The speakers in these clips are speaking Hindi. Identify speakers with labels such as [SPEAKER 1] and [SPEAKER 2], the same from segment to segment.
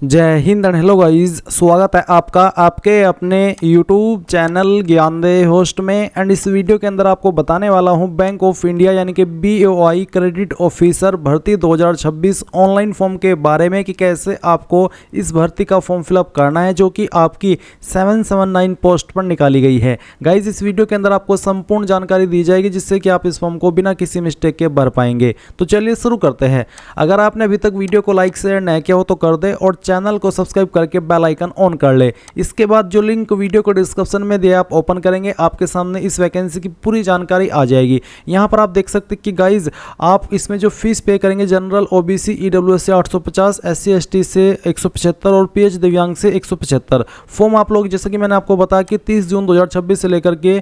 [SPEAKER 1] जय हिंद एंड हेलो गाइस, स्वागत है आपका आपके अपने YouTube चैनल ज्ञानदेह होस्ट में। एंड इस वीडियो के अंदर आपको बताने वाला हूं बैंक ऑफ इंडिया यानी कि BOI क्रेडिट ऑफिसर भर्ती 2026 ऑनलाइन फॉर्म के बारे में कि कैसे आपको इस भर्ती का फॉर्म फिलअप करना है, जो कि आपकी 779 पोस्ट पर निकाली गई है। गाइज इस वीडियो के अंदर आपको संपूर्ण जानकारी दी जाएगी जिससे कि आप इस फॉर्म को बिना किसी मिस्टेक के भर पाएंगे। तो चलिए शुरू करते हैं। अगर आपने अभी तक वीडियो को लाइक शेयर नहीं किया हो तो कर दे और चैनल को सब्सक्राइब करके बेल आइकन ऑन कर ले। इसके बाद जो लिंक वीडियो को डिस्क्रिप्शन में दिया आप ओपन करेंगे, आपके सामने इस वैकेंसी की पूरी जानकारी आ जाएगी। यहां पर आप देख सकते हैं कि गाइज आप इसमें जो फीस पे करेंगे, जनरल OBC EWS से 850, SC ST से 175 और PH दिव्यांग से 175। फॉर्म आप लोग जैसे कि मैंने आपको बताया कि 30 जून 2026 से लेकर के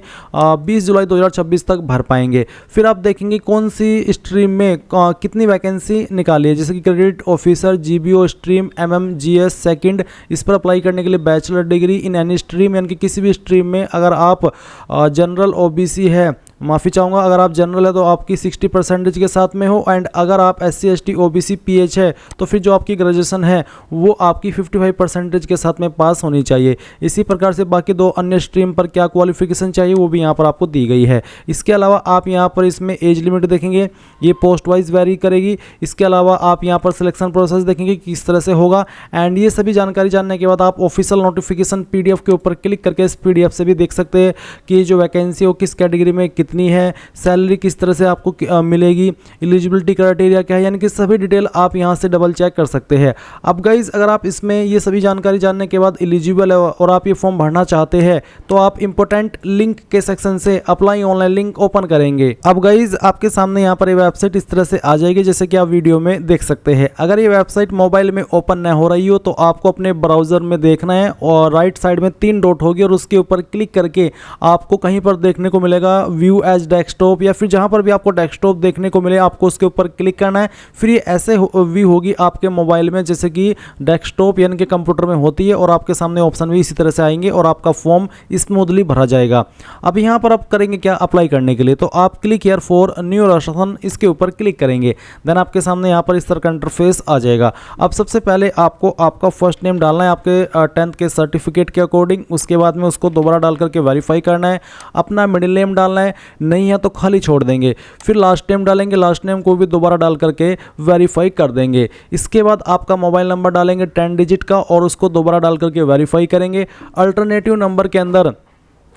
[SPEAKER 1] 20 जुलाई 2026 तक भर पाएंगे। फिर आप देखेंगे कौन सी स्ट्रीम में कितनी वैकेंसी निकाली है, जैसे कि credit officer GBO stream MMGS second. इस पर अप्लाई करने के लिए bachelor degree in any stream, यानी कि किसी भी स्ट्रीम में अगर आप जनरल OBC है, माफ़ी चाहूँगा, अगर आप जनरल है तो आपकी 60% के साथ में हो। एंड अगर आप SC ST OBC PH है तो फिर जो आपकी ग्रेजुएशन है वो आपकी 55% के साथ में पास होनी चाहिए। इसी प्रकार से बाकी दो अन्य स्ट्रीम पर क्या क्वालिफिकेशन चाहिए वो भी यहाँ पर आपको दी गई है। इसके अलावा आप यहाँ पर इसमें एज लिमिट देखेंगे, ये पोस्ट वाइज वेरी करेगी। इसके अलावा आप यहाँ पर सिलेक्शन प्रोसेस देखेंगे किस तरह से होगा। एंड ये सभी जानकारी जानने के बाद आप ऑफिशियल नोटिफिकेशन PDF के ऊपर क्लिक करके इस PDF से भी देख सकते हैं कि जो वैकेंसी हो किस कैटेगरी में कितनी है, सैलरी किस तरह से आपको मिलेगी, एलिजिबिलिटी क्राइटेरिया क्या है, यानी कि सभी डिटेल आप यहां से डबल चेक कर सकते हैं। अब गाइज अगर आप इसमें ये सभी जानकारी जानने के बाद एलिजिबल है और आप ये फॉर्म भरना चाहते हैं तो आप इंपॉर्टेंट लिंक के सेक्शन से अप्लाई ऑनलाइन लिंक ओपन करेंगे। अब गाइज आपके सामने यहाँ पर ये वेबसाइट इस तरह से आ जाएगी जैसे कि आप वीडियो में देख सकते हैं। अगर ये वेबसाइट मोबाइल में ओपन न हो रही हो तो आपको अपने ब्राउजर में देखना है और राइट साइड में 3 डॉट होगी और उसके ऊपर क्लिक करके आपको कहीं पर देखने को मिलेगा व्यू एज डेस्कटॉप, या फिर जहां पर भी आपको डेस्कटॉप देखने को मिले आपको उसके ऊपर क्लिक करना है। फिर ये ऐसे व्यू होगी आपके मोबाइल में जैसे कि डेस्कटॉप यानी कि कंप्यूटर में होती है, और आपके सामने ऑप्शन भी इसी तरह से आएंगे और आपका फॉर्म स्मूथली भरा जाएगा। अब यहां पर आप करेंगे क्या अप्लाई करने के लिए, तो आप click here for new registration इसके ऊपर क्लिक करेंगे। देन आपके सामने यहां पर इस तरह का इंटरफेस आ जाएगा। अब सबसे पहले आपको आपका फर्स्ट नेम डालना है आपके 10th के सर्टिफिकेट के अकॉर्डिंग। उसके बाद में उसको दोबारा डाल करके वेरीफाई करना है। अपना मिडिल नेम डालना है, नहीं है तो खाली छोड़ देंगे। फिर लास्ट नेम डालेंगे, लास्ट नेम को भी दोबारा डाल करके वेरीफाई कर देंगे। इसके बाद आपका मोबाइल नंबर डालेंगे 10 डिजिट का और उसको दोबारा डाल करके वेरीफाई करेंगे। अल्टरनेटिव नंबर के अंदर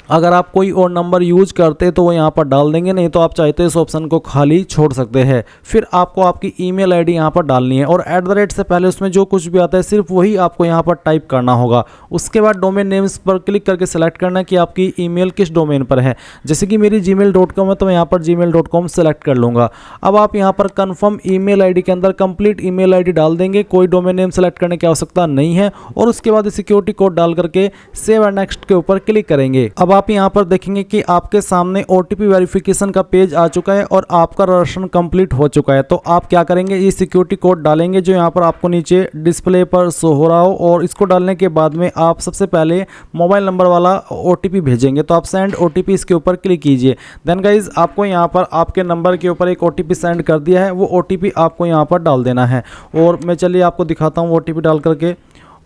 [SPEAKER 1] अगर आप कोई और नंबर यूज करते तो वो यहाँ पर डाल देंगे, नहीं तो आप चाहते इस ऑप्शन को खाली छोड़ सकते हैं। फिर आपको आपकी ईमेल आईडी यहाँ पर डालनी है और @ से पहले उसमें जो कुछ भी आता है सिर्फ वही आपको यहाँ पर टाइप करना होगा। उसके बाद डोमेन नेम्स पर क्लिक करके सेलेक्ट करना है कि आपकी ईमेल किस डोमेन पर है। जैसे कि मेरी gmail.com है तो मैं यहाँ पर gmail.com सेलेक्ट कर लूँगा। अब आप यहाँ पर कन्फर्म ईमेल आईडी के अंदर कंप्लीट ईमेल आईडी डाल देंगे, कोई डोमेन नेम सेलेक्ट करने की आवश्यकता नहीं है। और उसके बाद सिक्योरिटी कोड डाल करके सेव एंड नेक्स्ट के ऊपर क्लिक करेंगे। अब आप यहां पर देखेंगे कि आपके सामने OTP वेरिफिकेशन का पेज आ चुका है और आपका रजिस्ट्रेशन कंप्लीट हो चुका है। तो आप क्या करेंगे, ये सिक्योरिटी कोड डालेंगे जो यहां पर आपको नीचे डिस्प्ले पर शो हो रहा हो, और इसको डालने के बाद में आप सबसे पहले मोबाइल नंबर वाला OTP भेजेंगे। तो आप सेंड OTP इसके ऊपर क्लिक कीजिए। देन गाइज आपको यहां पर आपके नंबर के ऊपर एक OTP सेंड कर दिया है, वो OTP आपको यहां पर डाल देना है। और मैं चलिए आपको दिखाता हूं OTP डाल करके।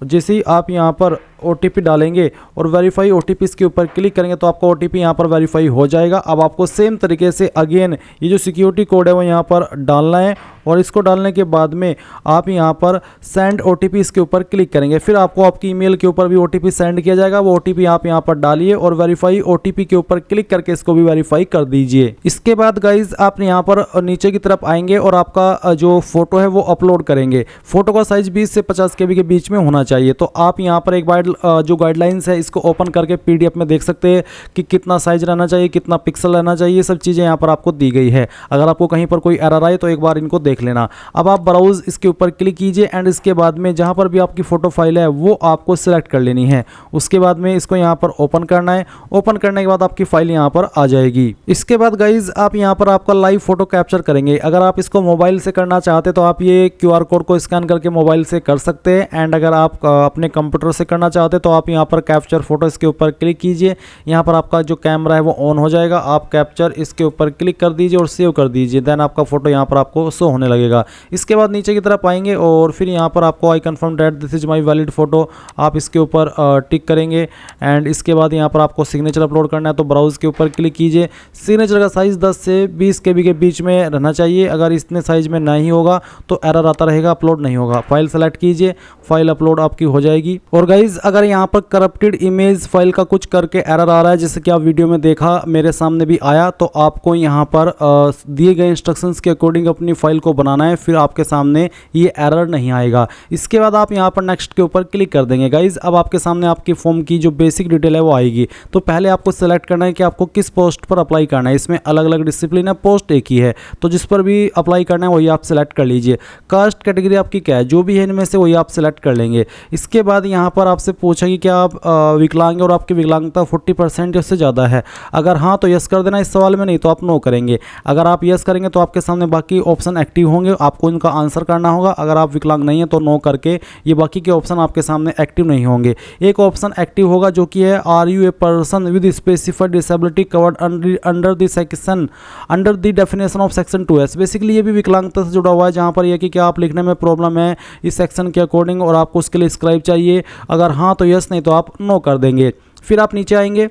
[SPEAKER 1] जैसे ही आप यहाँ पर OTP डालेंगे और वेरीफाई OTP इसके ऊपर क्लिक करेंगे तो आपका OTP यहाँ पर वेरीफाई हो जाएगा। अब आपको सेम तरीके से अगेन ये जो सिक्योरिटी कोड है वो यहाँ पर डालना है, और इसको डालने के बाद में आप यहाँ पर सेंड OTP इसके ऊपर क्लिक करेंगे। फिर आपको आपकी ईमेल के ऊपर भी OTP सेंड किया जाएगा, वो OTP आप यहाँ पर डालिए और वेरीफाई OTP के ऊपर क्लिक करके इसको भी वेरीफाई कर दीजिए। इसके बाद गाइज आप यहाँ पर नीचे की तरफ आएंगे और आपका जो फोटो है वो अपलोड करेंगे। फोटो का साइज 20 से 50 KB के बीच में होना चाहिए। तो आप यहाँ पर एक बार जो गाइडलाइंस है इसको ओपन करके PDF में देख सकते हैं कि कितना साइज रहना चाहिए, कितना पिक्सल रहना चाहिए, ये सब चीज़ें यहाँ पर आपको दी गई है। अगर आपको कहीं पर कोई एरर आए तो एक बार इनको देख लेना। अब आप ब्राउज इसके ऊपर क्लिक कीजिए एंड इसके बाद में जहाँ पर भी आपकी फ़ोटो फाइल है वो आपको सिलेक्ट कर लेनी है। उसके बाद में इसको यहाँ पर ओपन करना है। ओपन करने के बाद आपकी फाइल यहाँ पर आ जाएगी। इसके बाद गाइज आप यहाँ पर आपका लाइव फोटो कैप्चर करेंगे। अगर आप इसको मोबाइल से करना चाहते तो आप ये QR कोड को स्कैन करके मोबाइल से कर सकते हैं। एंड अगर आप अपने कंप्यूटर से करना चाहते हैं तो आप यहाँ पर कैप्चर फोटो इसके ऊपर क्लिक कीजिए। यहाँ पर आपका जो कैमरा है वो ऑन हो जाएगा, आप कैप्चर इसके ऊपर क्लिक कर दीजिए और सेव कर दीजिए। देन आपका फोटो यहाँ पर आपको शो होने लगेगा। इसके बाद नीचे की तरफ आएंगे और फिर यहाँ पर आपको I confirm that this is my valid photo, आप इसके ऊपर टिक करेंगे। एंड इसके बाद यहाँ पर आपको सिग्नेचर अपलोड करना है तो ब्राउज के ऊपर क्लिक कीजिए। सिग्नेचर का साइज़ 10 से 20 KB के बीच में रहना चाहिए। अगर इतने साइज में नहीं होगा तो एरर आता रहेगा, अपलोड नहीं होगा। फाइल सेलेक्ट कीजिए, फाइल अपलोड आपकी हो जाएगी। और गाइज अगर यहाँ पर करप्टेड इमेज फाइल का कुछ करके एरर आ रहा है, जैसे कि आप वीडियो में देखा मेरे सामने भी आया, तो आपको यहाँ पर दिए गए इंस्ट्रक्शंस के अकॉर्डिंग अपनी फाइल को बनाना है, फिर आपके सामने ये एरर नहीं आएगा। इसके बाद आप यहाँ पर नेक्स्ट के ऊपर क्लिक कर देंगे। गाइज अब आपके सामने आपकी फॉर्म की जो बेसिक डिटेल है वो आएगी। तो पहले आपको सेलेक्ट करना है कि आपको किस पोस्ट पर अप्लाई करना है। इसमें अलग अलग डिसिप्लिन है, पोस्ट एक ही है, तो जिस पर भी अप्लाई करना है वही आप सेलेक्ट कर लीजिए। कास्ट कैटेगरी आपकी क्या है, जो भी है इनमें से वही आप सेलेक्ट कर लेंगे। इसके बाद यहाँ पर आपसे पूछा कि क्या आप विकलांग और आपकी विकलांगता 40% या उससे ज़्यादा है। अगर हाँ तो यस कर देना इस सवाल में, नहीं तो आप नो करेंगे। अगर आप यस करेंगे तो आपके सामने बाकी ऑप्शन एक्टिव होंगे, आपको इनका आंसर करना होगा। अगर आप विकलांग नहीं है तो नो करके ये बाकी के ऑप्शन आपके सामने एक्टिव नहीं होंगे। एक ऑप्शन एक्टिव होगा जो कि है are you a person with specified disability covered under the definition of section 2S। Basically ये भी विकलांगता से जुड़ा हुआ है, जहाँ पर यह कि क्या आप लिखने में प्रॉब्लम है इस सेक्शन के अकॉर्डिंग और आपको उसके लिए स्क्राइब चाहिए। अगर हाँ तो यस, नहीं तो आप नो कर देंगे। फिर आप नीचे आएंगे,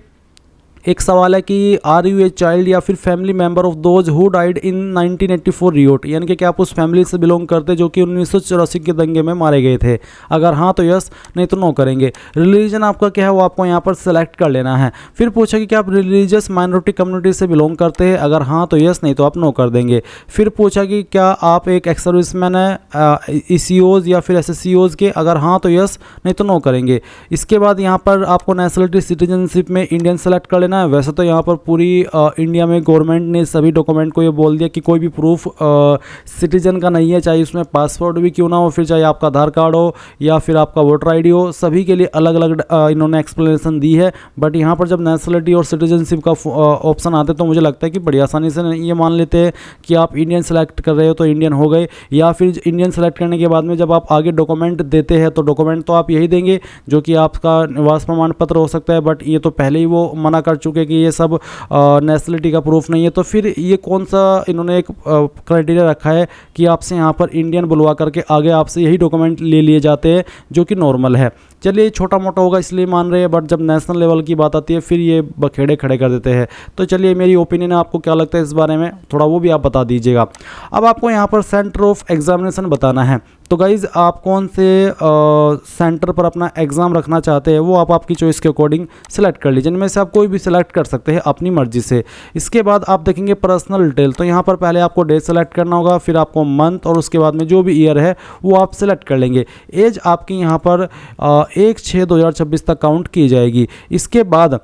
[SPEAKER 1] एक सवाल है कि आर यू ए चाइल्ड या फिर family member of those who died in 1984 Riot, यानी कि क्या आप उस फैमिली से बिलोंग करते जो कि 1984 के दंगे में मारे गए थे। अगर हाँ तो यस, नहीं तो नो करेंगे। रिलीजन आपका क्या है वो आपको यहाँ पर सेलेक्ट कर लेना है। फिर पूछा कि क्या आप रिलीजियस माइनॉरिटी कम्युनिटी से बिलोंग करते हैं। अगर हाँ तो यस, नहीं तो आप नो कर देंगे। फिर पूछा कि क्या आप एक एक्स सर्विसमैन है ECOs या फिर SSCOs के। अगर हाँ तो यस, नहीं तो नो करेंगे। इसके बाद यहाँ पर आपको नेशनलिटी सिटीजनशिप में इंडियन सेलेक्ट कर लेना। वैसे तो यहाँ पर पूरी इंडिया में गवर्नमेंट ने सभी डॉक्यूमेंट को ये बोल दिया कि कोई भी प्रूफ सिटीजन का नहीं है, चाहे उसमें पासपोर्ट भी क्यों ना हो, फिर चाहे आपका आधार कार्ड हो या फिर आपका वोटर ID हो, सभी के लिए अलग अलग इन्होंने एक्सप्लेनेशन दी है। बट यहाँ पर जब नेशनलिटी और सिटीजनशिप का ऑप्शन आते तो मुझे लगता है कि बड़ी आसानी से ये मान लेते हैं कि आप इंडियन सेलेक्ट कर रहे हो तो इंडियन हो गए, या फिर इंडियन सेलेक्ट करने के बाद में जब आप आगे डॉक्यूमेंट देते हैं तो डॉक्यूमेंट तो आप यही देंगे जो कि आपका निवास प्रमाण पत्र हो सकता है। बट ये तो पहले ही वो मना कर चुके कि ये सब नेशनलिटी का प्रूफ नहीं है। तो फिर ये कौन सा इन्होंने एक क्राइटेरिया रखा है कि आपसे यहाँ पर इंडियन बुलवा करके आगे आपसे यही डॉक्यूमेंट ले लिए जाते हैं जो कि नॉर्मल है। चलिए छोटा मोटा होगा इसलिए मान रहे हैं, बट जब नेशनल लेवल की बात आती है फिर ये बखेड़े खड़े कर देते हैं। तो चलिए मेरी ओपिनियन है, आपको क्या लगता है इस बारे में थोड़ा वो भी आप बता दीजिएगा। अब आपको यहाँ पर सेंटर ऑफ एग्जामिनेशन बताना है। तो गाइज़ आप कौन से सेंटर पर अपना एग्ज़ाम रखना चाहते हैं वो आप आपकी चॉइस के अकॉर्डिंग सेलेक्ट कर लीजिए। इनमें से आप कोई भी सिलेक्ट कर सकते हैं अपनी मर्जी से। इसके बाद आप देखेंगे पर्सनल डिटेल, तो यहाँ पर पहले आपको डेट सेलेक्ट करना होगा, फिर आपको मंथ और उसके बाद में जो भी ईयर है वो आप सेलेक्ट कर लेंगे। एज आपकी यहाँ पर 1/6/2026 तक काउंट की जाएगी। इसके बाद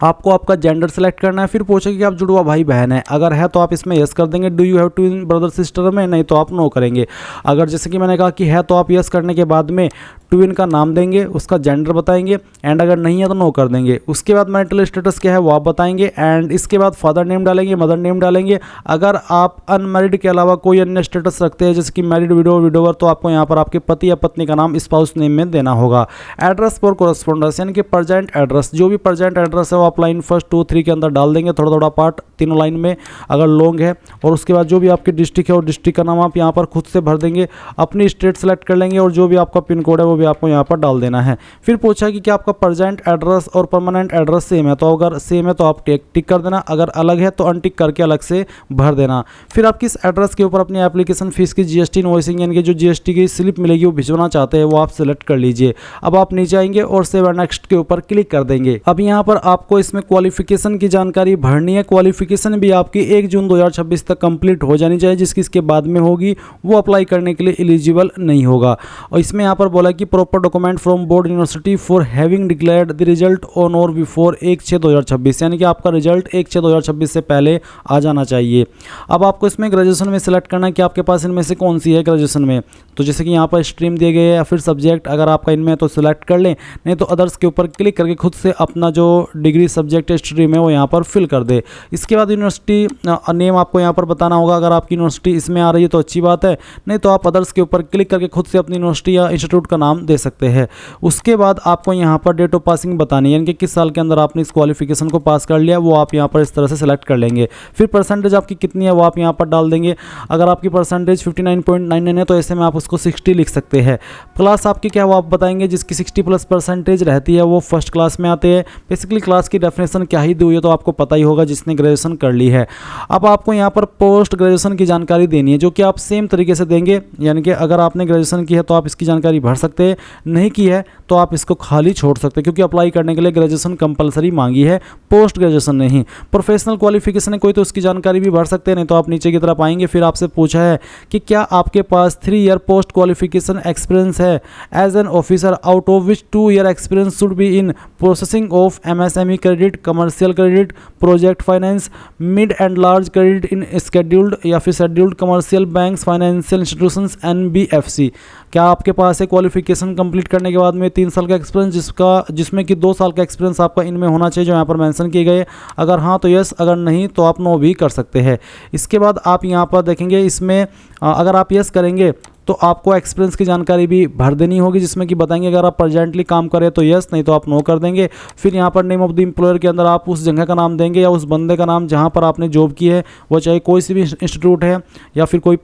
[SPEAKER 1] आपको आपका जेंडर सेलेक्ट करना है। फिर पूछेगा कि आप जुड़वा भाई बहन है, अगर है तो आप इसमें यस कर देंगे। Do you have twin brother sister में, नहीं तो आप नो करेंगे। अगर जैसे कि मैंने कहा कि है तो आप यस करने के बाद में ट्विन का नाम देंगे, उसका जेंडर बताएंगे, एंड अगर नहीं है तो नो कर देंगे। उसके बाद मैरिटल स्टेटस क्या है वो आप बताएंगे, एंड इसके बाद फादर नेम डालेंगे, मदर नेम डालेंगे। अगर आप अनमैरिड के अलावा कोई अन्य स्टेटस रखते हैं जैसे कि मैरिड, विडो, विडोवर, तो आपको यहाँ पर आपके पति या पत्नी का नाम स्पाउस नेम में देना होगा। एड्रेस फॉर कोरेस्पोंडेंस यानी कि प्रेजेंट एड्रेस, जो भी प्रेजेंट एड्रेस है वो आप लाइन 1, 2, 3 के अंदर डाल देंगे, थोड़ा थोड़ा पार्ट तीनों लाइन में अगर लॉन्ग है। और उसके बाद जो भी आपकी डिस्ट्रिक्ट है और डिस्ट्रिक्ट का नाम आप यहाँ पर खुद से भर देंगे। अपनी स्टेट सेलेक्ट कर लेंगे और जो भी आपका पिन कोड है वो भी आपको यहाँ पर डाल देना है। फिर पूछा कि क्या आपका प्रेजेंट एड्रेस और परमानेंट एड्रेस सेम है, तो अगर सेम है तो आप टिक कर देना, अगर अलग है तो अनटिक करके अलग से भर देना। फिर आप किस एड्रेस के ऊपर अपनी एप्लीकेशन फीस की GST इनवॉइसिंग यानी कि जो GST की स्लिप मिलेगी वो भिजवाना चाहते हैं वो आप सेलेक्ट कर लीजिए। अब आप नीचे आएंगे और सेव एंड नेक्स्ट के ऊपर क्लिक कर देंगे। अब यहाँ पर आपको इसमें क्वालिफिकेशन की जानकारी भरनी है। क्वालिफिकेशन भी आपकी 1 जून 2026 तक कंप्लीट हो जानी चाहिए, जिसकी इसके बाद में होगी वो अप्लाई करने के लिए एलिजिबल नहीं होगा। और इसमें यहाँ पर बोला कि proper document from board university for having declared the result on और बिफोर 1/6/2026, यानी कि आपका रिजल्ट 1/6/2026 से पहले आ जाना चाहिए। अब आपको इसमें ग्रेजुएशन में सेलेक्ट करना है कि आपके पास इनमें से कौन सी है ग्रेजुएशन में। तो जैसे कि यहाँ पर स्ट्रीम दिए गए या फिर सब्जेक्ट, अगर आपका इनमें है तो सिलेक्ट कर लें, नहीं तो अदर्स के ऊपर क्लिक करके खुद से अपना जो डिग्री सब्जेक्ट स्ट्रीम है वो यहाँ पर फिल कर दे। इसके बाद यूनिवर्सिटी नेम आपको यहाँ पर बताना होगा। अगर आपकी यूनिवर्सिटी इसमें आ रही है तो अच्छी बात है, नहीं तो आप अदर्स के ऊपर क्लिक करके खुद से अपनी यूनिवर्सिटी या इंस्टीट्यूट का नाम एग्ज़ाम दे सकते हैं। उसके बाद आपको यहाँ पर डेट ऑफ पासिंग बतानी है, यानी कि किस साल के अंदर आपने इस क्वालिफिकेशन को पास कर लिया, वो आप यहाँ पर इस तरह से सेलेक्ट कर लेंगे। फिर परसेंटेज आपकी कितनी है वो आप यहाँ पर डाल देंगे। अगर आपकी परसेंटेज 59.99 है तो ऐसे में आप उसको 60 लिख सकते हैं। क्लास आपकी क्या वो आप बताएंगे, जिसकी 60+ परसेंटेज रहती है वो फर्स्ट क्लास में आते हैं। बेसिकली क्लास की डेफिनेशन क्या ही दी हुई है तो आपको पता ही होगा जिसने ग्रेजुएशन कर ली है। अब आपको यहाँ पर पोस्ट ग्रेजुएशन की जानकारी देनी है, जो कि आप सेम तरीके से देंगे, यानी कि अगर आपने ग्रेजुएशन की है तो आप इसकी जानकारी भर सकते हैं, नहीं की है तो आप इसको खाली छोड़ सकते हैं, क्योंकि अप्लाई करने के लिए ग्रेजुएशन कंपलसरी मांगी है, पोस्ट ग्रेजुएशन नहीं। प्रोफेशनल क्वालिफिकेशन है कोई तो उसकी जानकारी भी भर सकते हैं, नहीं तो आप नीचे की तरफ आएंगे। फिर आपसे पूछा है कि क्या आपके पास 3 ईयर पोस्ट क्वालिफिकेशन एक्सपीरियंस है as an officer, out of which 2 year experience should be in processing of MSME credit, commercial credit, project finance, mid and large credit in scheduled या फिर scheduled commercial banks, financial institutions, NBFC। क्या आपके पास है क्वालिफिकेशन कंप्लीट करने के बाद में 3 साल का एक्सपीरियंस, जिसमें कि 2 साल का एक्सपीरियंस आपका इनमें होना चाहिए, जो यहाँ पर मेंशन किए गए। अगर हाँ तो यस, अगर नहीं तो आप नो भी कर सकते हैं। इसके बाद आप यहाँ पर देखेंगे, इसमें अगर आप यस करेंगे तो आपको एक्सपीरियंस की जानकारी भी भर देनी होगी, जिसमें कि बताएंगे अगर आप प्रेजेंटली काम करें तो यस, नहीं तो आप नो कर देंगे। फिर यहाँ पर नेम ऑफ द एम्प्लॉयर के अंदर आप उस जगह का नाम देंगे या उस बंदे का नाम जहाँ पर आपने जॉब की है, वो चाहे कोई सी भी इंस्टीट्यूट है या फिर कोई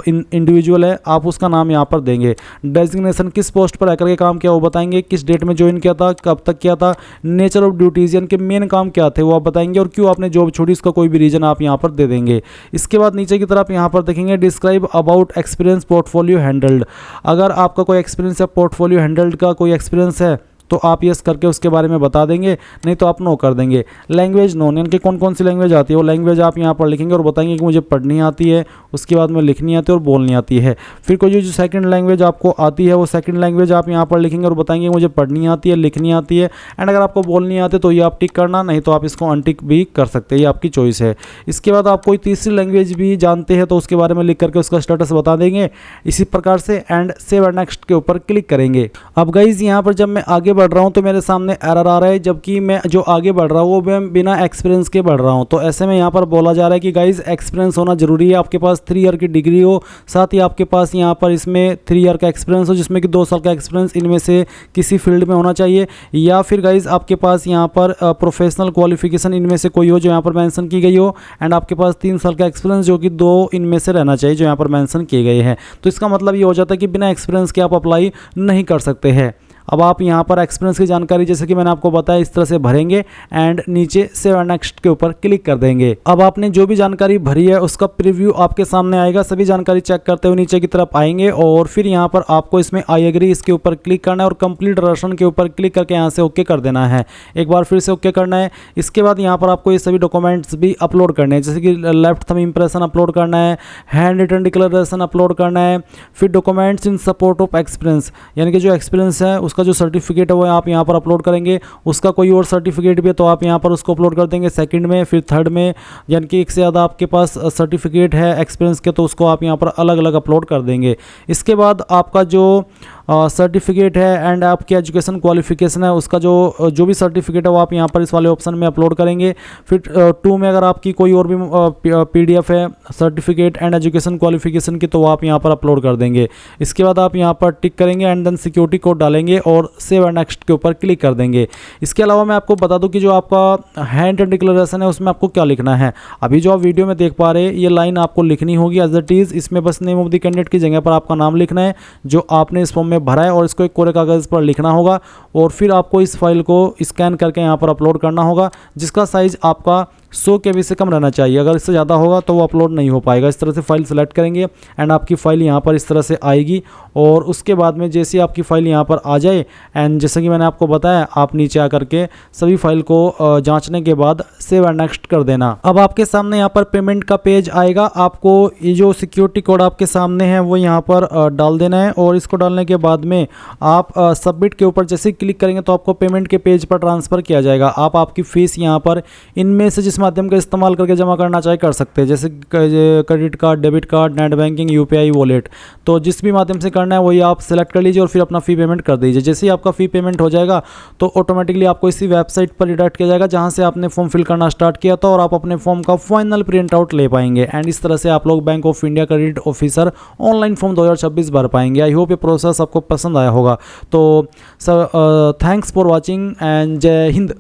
[SPEAKER 1] इंडिविजुअल है, आप उसका नाम यहाँ पर देंगे। डेजिग्नेशन किस पोस्ट पर आकर के काम किया वो बताएंगे, किस डेट में ज्वाइन किया था, कब तक किया था, नेचर ऑफ ड्यूटीज़ यानी कि मेन काम क्या थे वो आप बताएंगे, और क्यों आपने जॉब छोड़ी इसका कोई भी रीज़न आप यहाँ पर दे देंगे। इसके बाद नीचे की तरफ यहाँ पर देखेंगे describe about experience portfolio handled. अगर आपका कोई एक्सपीरियंस है, पोर्टफोलियो हैंडल्ड का कोई एक्सपीरियंस है तो आप यस करके उसके बारे में बता देंगे, नहीं तो आप नो कर देंगे। लैंग्वेज नोन, यानी कि कौन कौन सी लैंग्वेज आती है वो लैंग्वेज आप यहाँ पर लिखेंगे और बताएंगे कि मुझे पढ़नी आती है, उसके बाद में लिखनी आती है और बोलनी आती है। फिर कोई जो सेकंड लैंग्वेज आपको आती है वो सेकंड लैंग्वेज आप यहाँ पर लिखेंगे और बताएंगे कि मुझे पढ़नी आती है, लिखनी आती है। एंड अगर आपको बोलनी आती है तो ये आप टिक करना, नहीं तो आप इसको अनटिक भी कर सकते हैं, ये आपकी चॉइस है। इसके बाद आप कोई तीसरी लैंग्वेज भी जानते हैं तो उसके बारे में लिख करके उसका स्टेटस बता देंगे इसी प्रकार से, एंड सेव एंड नेक्स्ट के ऊपर क्लिक करेंगे। अब गाइज यहाँ पर जब मैं आगे बढ़ रहा हूँ तो मेरे सामने एरर आ रहा है, जबकि मैं जो आगे बढ़ रहा हूँ वो मैं बिना एक्सपीरियंस के बढ़ रहा हूँ। तो ऐसे में यहाँ पर बोला जा रहा है कि गाइज एक्सपीरियंस होना जरूरी है, आपके पास 3 ईयर की डिग्री हो, साथ ही आपके पास यहाँ पर इसमें 3 ईयर का एक्सपीरियंस हो, जिसमें कि 2 साल का एक्सपीरियंस इनमें से किसी फील्ड में होना चाहिए, या फिर गाइज आपके पास यहाँ पर प्रोफेशनल क्वालिफिकेशन इनमें से कोई हो जो यहाँ पर मेंशन की गई हो, एंड आपके पास 3 साल का एक्सपीरियंस जो कि 2 इनमें से रहना चाहिए जो यहाँ पर मेंशन किए गए हैं। तो इसका मतलब ये हो जाता है कि बिना एक्सपीरियंस के आप अप्लाई नहीं कर सकते हैं। अब आप यहाँ पर एक्सपीरियंस की जानकारी जैसे कि मैंने आपको बताया इस तरह से भरेंगे एंड नीचे सेव एंड नेक्स्ट के ऊपर क्लिक कर देंगे। अब आपने जो भी जानकारी भरी है उसका प्रीव्यू आपके सामने आएगा। सभी जानकारी चेक करते हुए नीचे की तरफ आएंगे और फिर यहाँ पर आपको इसमें आई एग्री इसके ऊपर क्लिक करना है और कंप्लीट रसन के ऊपर क्लिक करके यहाँ से ओके कर देना है। एक बार फिर से ओके करना है। इसके बाद यहाँ पर आपको ये सभी डॉक्यूमेंट्स भी अपलोड करने हैं, जैसे कि लेफ्ट थंब इंप्रेशन अपलोड करना है, हैंड रिटन डिक्लेरेशन अपलोड करना है, फिर documents in support of experience यानी कि जो एक्सपीरियंस है उसका जो सर्टिफिकेट है वो आप यहाँ पर अपलोड करेंगे। उसका कोई और सर्टिफिकेट भी है तो आप यहाँ पर उसको अपलोड कर देंगे सेकंड में, फिर थर्ड में, यानी कि एक से ज़्यादा आपके पास सर्टिफिकेट है एक्सपीरियंस के तो उसको आप यहाँ पर अलग अलग अपलोड कर देंगे। इसके बाद आपका जो सर्टिफिकेट है एंड आपकी एजुकेशन क्वालिफिकेशन है उसका जो भी सर्टिफिकेट है वो आप यहाँ पर इस वाले ऑप्शन में अपलोड करेंगे। फिर 2 में अगर आपकी कोई और भी PDF है सर्टिफिकेट एंड एजुकेशन क्वालिफिकेशन की तो वो आप यहाँ पर अपलोड कर देंगे। इसके बाद आप यहाँ पर टिक करेंगे एंड देन सिक्योरिटी कोड डालेंगे और सेव एंड नेक्स्ट के ऊपर क्लिक कर देंगे। इसके अलावा मैं आपको बता दूं कि जो आपका हैंड डिक्लेरेशन है उसमें आपको क्या लिखना है। अभी जो आप वीडियो में देख पा रहे हैं ये लाइन आपको लिखनी होगी एज इट इज़। इसमें बस नेम ऑफ द कैंडिडेट की जगह पर आपका नाम लिखना है जो आपने इस फॉर्म में भरा है और इसको एक कोरे कागज़ पर लिखना होगा और फिर आपको इस फाइल को स्कैन करके यहाँ पर अपलोड करना होगा, जिसका साइज़ आपका 100 KB से कम रहना चाहिए। अगर इससे ज़्यादा होगा तो वो अपलोड नहीं हो पाएगा। इस तरह से फाइल सेलेक्ट करेंगे एंड आपकी फ़ाइल यहाँ पर इस तरह से आएगी और उसके बाद में जैसे ही आपकी फ़ाइल यहाँ पर आ जाए एंड जैसे कि मैंने आपको बताया आप नीचे आकर के सभी फाइल को जांचने के बाद सेव एंड नेक्स्ट कर देना। अब आपके सामने यहाँ पर पेमेंट का पेज आएगा। आपको ये जो सिक्योरिटी कोड आपके सामने है वो यहाँ पर डाल देना है और इसको डालने के बाद में आप सबमिट के ऊपर जैसे ही क्लिक करेंगे तो आपको पेमेंट के पेज पर ट्रांसफ़र किया जाएगा। आप आपकी फ़ीस यहाँ पर इनमें से इस माध्यम का इस्तेमाल करके जमा करना चाहे कर सकते हैं, जैसे credit card, debit card, net banking, UPI wallet. तो जिस भी माध्यम से करना है वही आप सेलेक्ट कर लीजिए और फिर अपना फ़ी पेमेंट कर दीजिए। जैसे ही आपका फ़ी पेमेंट हो जाएगा तो ऑटोमेटिकली आपको इसी वेबसाइट पर रिडायरेक्ट किया जाएगा जहाँ से आपने फॉर्म फिल करना स्टार्ट किया था, और आप अपने फॉर्म का फाइनल प्रिंट आउट ले पाएंगे। एंड इस तरह से आप लोग bank of India credit officer online form 2026 भर पाएंगे। आई होप ये प्रोसेस आपको पसंद आया होगा। तो sir thanks for watching and जय हिंद।